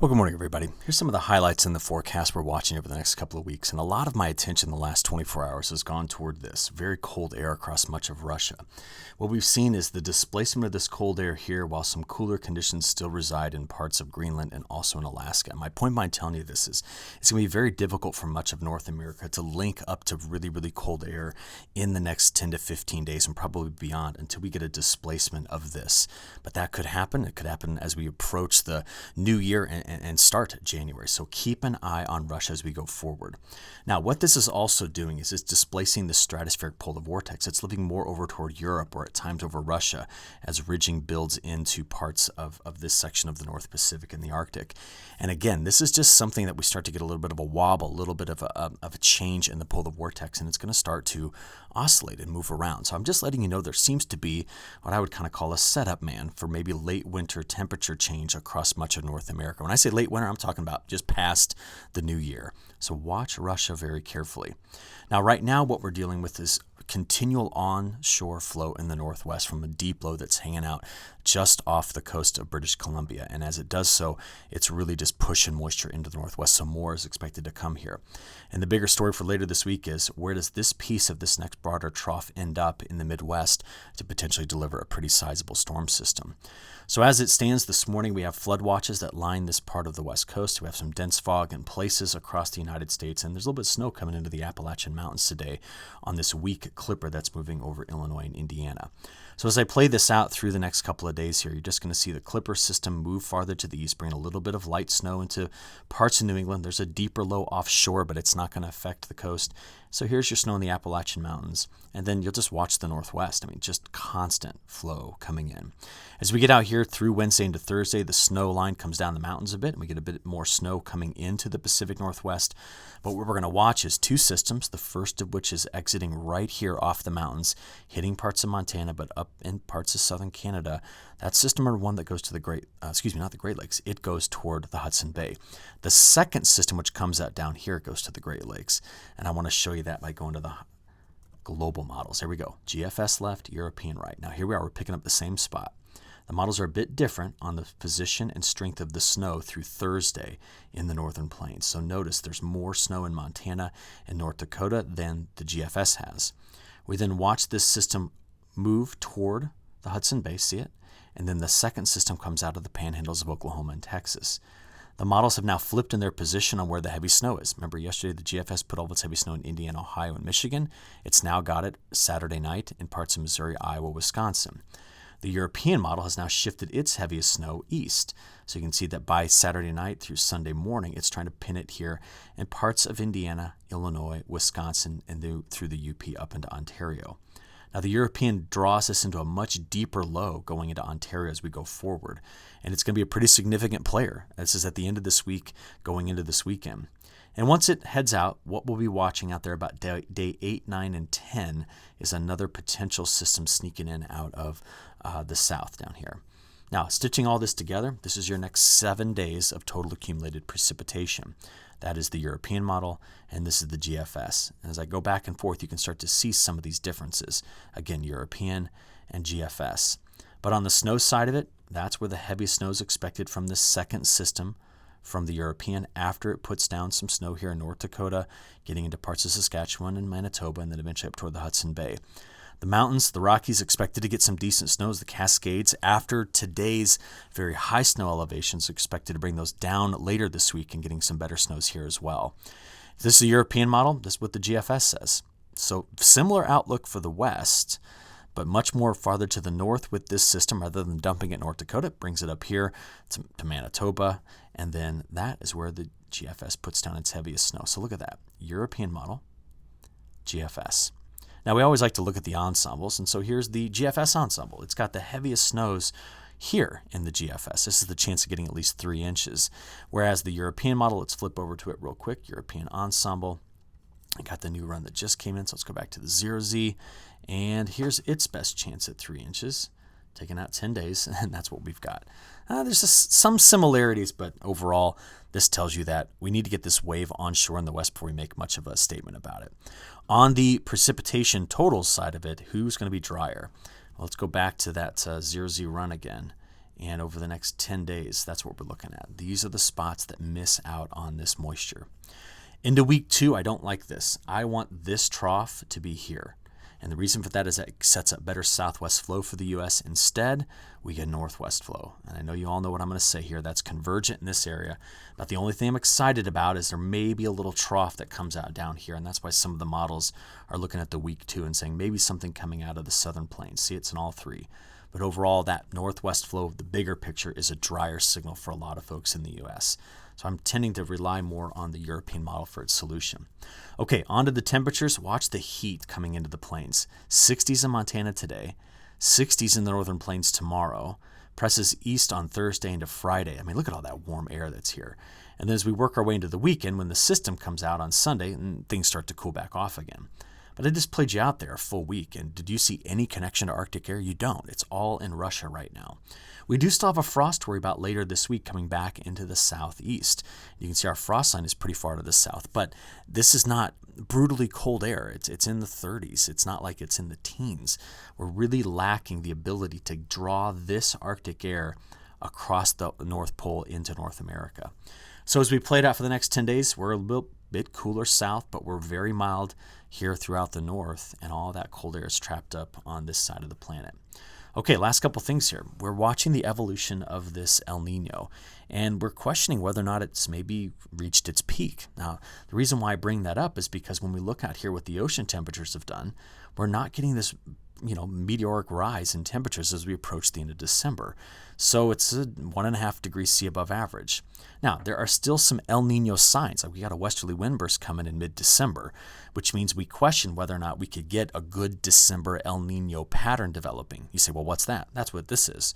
Well, good morning, everybody. Here's some of the highlights in the forecast we're watching over the next couple of weeks. And a lot of my attention in the last 24 hours has gone toward this very cold air across much of Russia. What we've seen is the displacement of this cold air here while some cooler conditions still reside in parts of Greenland and also in Alaska. My point by telling you this is it's going to be very difficult for much of North America to link up to really, really cold air in the next 10 to 15 days and probably beyond until we get a displacement of this. But that could happen. It could happen as we approach the new year and start January. So keep an eye on Russia as we go forward. Now, what this is also doing is it's displacing the stratospheric polar vortex. It's living more over toward Europe or at times over Russia as ridging builds into parts of this section of the North Pacific and the Arctic. And again, this is just something that we start to get a little bit of a wobble, a little bit of a change in the polar vortex, and it's going to start to oscillate and move around. So I'm just letting you know there seems to be what I would kind of call a setup, man, for maybe late winter temperature change across much of North America. When I say late winter, I'm talking about just past the new year. So watch Russia very carefully. Now, right now, what we're dealing with is continual onshore flow in the northwest from a deep low that's hanging out just off the coast of British Columbia. And as it does so, it's really just pushing moisture into the northwest. So more is expected to come here. And the bigger story for later this week is where does this piece of this next broader trough end up in the Midwest to potentially deliver a pretty sizable storm system. So as it stands this morning, we have flood watches that line this part of the West Coast. We have some dense fog in places across the United States, and there's a little bit of snow coming into the Appalachian Mountains today on this weak clipper that's moving over Illinois and Indiana. So as I play this out through the next couple of days here, you're just going to see the clipper system move farther to the east, bring a little bit of light snow into parts of New England. There's a deeper low offshore, but it's not going to affect the coast. So here's your snow in the Appalachian Mountains, and then you'll just watch the northwest. I mean, just constant flow coming in. As we get out here through Wednesday into Thursday, the snow line comes down the mountains a bit, and we get a bit more snow coming into the Pacific Northwest. But what we're going to watch is two systems, the first of which is exiting right here off the mountains, hitting parts of Montana, but up in parts of southern Canada. That's system number one that goes to the Great Lakes. It goes toward the Hudson Bay. The second system, which comes out down here, goes to the Great Lakes. And I want to show you that by going to the global models. There we go. GFS left, European right. Now here we are. We're picking up the same spot. The models are a bit different on the position and strength of the snow through Thursday in the northern plains. So notice there's more snow in Montana and North Dakota than the GFS has. We then watch this system move toward the Hudson Bay, see it? And then the second system comes out of the panhandles of Oklahoma and Texas. The models have now flipped in their position on where the heavy snow is. Remember yesterday the GFS put all of its heavy snow in Indiana, Ohio, and Michigan. It's now got it Saturday night in parts of Missouri, Iowa, Wisconsin. The European model has now shifted its heaviest snow east. So you can see that by Saturday night through Sunday morning, it's trying to pin it here in parts of Indiana, Illinois, Wisconsin, and through the UP up into Ontario. Now, the European draws us into a much deeper low going into Ontario as we go forward. And it's going to be a pretty significant player. This is at the end of this week, going into this weekend. And once it heads out, what we'll be watching out there about day 8, 9, and 10 is another potential system sneaking in out of the south down here. Now, stitching all this together, this is your next 7 days of total accumulated precipitation. That is the European model, and this is the GFS. And as I go back and forth, you can start to see some of these differences. Again, European and GFS. But on the snow side of it, that's where the heaviest snow is expected from the second system from the European after it puts down some snow here in North Dakota, getting into parts of Saskatchewan and Manitoba, and then eventually up toward the Hudson Bay. The mountains, the Rockies, expected to get some decent snows. The Cascades, after today's very high snow elevations, expected to bring those down later this week and getting some better snows here as well. This is the European model. This is what the GFS says. So similar outlook for the West, but much more farther to the north with this system. Rather than dumping it in North Dakota, it brings it up here to Manitoba, and then that is where the GFS puts down its heaviest snow. So look at that. European model, GFS. Now, we always like to look at the ensembles, and so here's the GFS ensemble. It's got the heaviest snows here in the GFS. This is the chance of getting at least 3 inches. Whereas the European model, let's flip over to it real quick. European ensemble. I got the new run that just came in, so let's go back to the 0Z. And here's its best chance at 3 inches. Taking out 10 days, and that's what we've got. There's just some similarities, but overall, this tells you that we need to get this wave onshore in the west before we make much of a statement about it. On the precipitation totals side of it, who's going to be drier? Well, let's go back to that 0Z run again. And over the next 10 days, that's what we're looking at. These are the spots that miss out on this moisture. Into week 2, I don't like this. I want this trough to be here. And the reason for that is that it sets up better southwest flow for the U.S. Instead, we get northwest flow. And I know you all know what I'm going to say here. That's convergent in this area. But the only thing I'm excited about is there may be a little trough that comes out down here. And that's why some of the models are looking at the week 2 and saying maybe something coming out of the southern plains. See, it's in all 3. But overall, that northwest flow, the bigger picture, is a drier signal for a lot of folks in the U.S. So I'm tending to rely more on the European model for its solution. Okay, on to the temperatures. Watch the heat coming into the plains. 60s in Montana today, 60s in the northern plains tomorrow, presses east on Thursday into Friday. I mean, look at all that warm air that's here. And then as we work our way into the weekend, when the system comes out on Sunday, and things start to cool back off again. But I just played you out there a full week, and did you see any connection to Arctic air? You don't. It's all in Russia right now. We do still have a frost to worry about later this week coming back into the southeast. You can see our frost line is pretty far to the south, but this is not brutally cold air. It's in the 30s. It's not like it's in the teens. We're really lacking the ability to draw this Arctic air across the North Pole into North America. So as we play it out for the next 10 days, we're a little bit cooler south, but we're very mild here throughout the north, and all that cold air is trapped up on this side of the planet. Okay, last couple things here. We're watching the evolution of this El Nino, and we're questioning whether or not it's maybe reached its peak. Now, the reason why I bring that up is because when we look out here what the ocean temperatures have done, we're not getting this meteoric rise in temperatures as we approach the end of December. So it's a 1.5 degrees C above average. Now, there are still some El Nino signs. Like we got a westerly wind burst coming in mid-December, which means we question whether or not we could get a good December El Nino pattern developing. You say, well, what's that? That's what this is.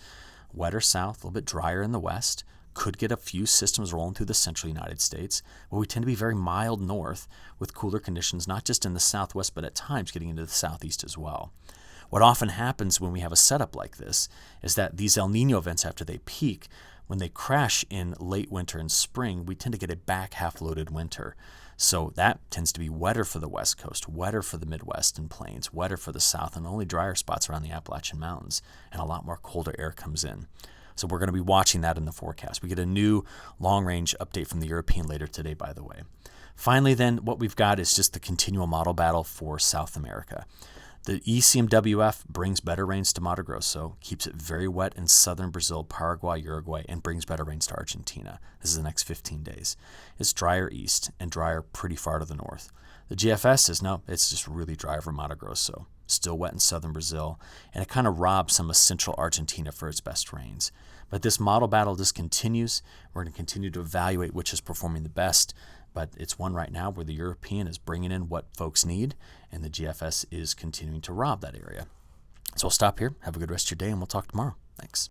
Wetter south, a little bit drier in the west. Could get a few systems rolling through the central United States, where we tend to be very mild north with cooler conditions, not just in the southwest, but at times getting into the southeast as well. What often happens when we have a setup like this is that these El Nino events, after they peak, when they crash in late winter and spring, we tend to get a back half-loaded winter. So that tends to be wetter for the West Coast, wetter for the Midwest and plains, wetter for the South, and only drier spots around the Appalachian Mountains, and a lot more colder air comes in. So we're going to be watching that in the forecast. We get a new long-range update from the European later today, by the way. Finally, then, what we've got is just the continual model battle for South America. The ECMWF brings better rains to Mato Grosso, keeps it very wet in southern Brazil, Paraguay, Uruguay, and brings better rains to Argentina. This is the next 15 days. It's drier east and drier pretty far to the north. The GFS says, no, it's just really dry over Mato Grosso. Still wet in southern Brazil, and it kind of robs some of central Argentina for its best rains. But this model battle just continues. We're going to continue to evaluate which is performing the best. But it's one right now where the European is bringing in what folks need, and the GFS is continuing to rob that area. So I'll stop here. Have a good rest of your day, and we'll talk tomorrow. Thanks.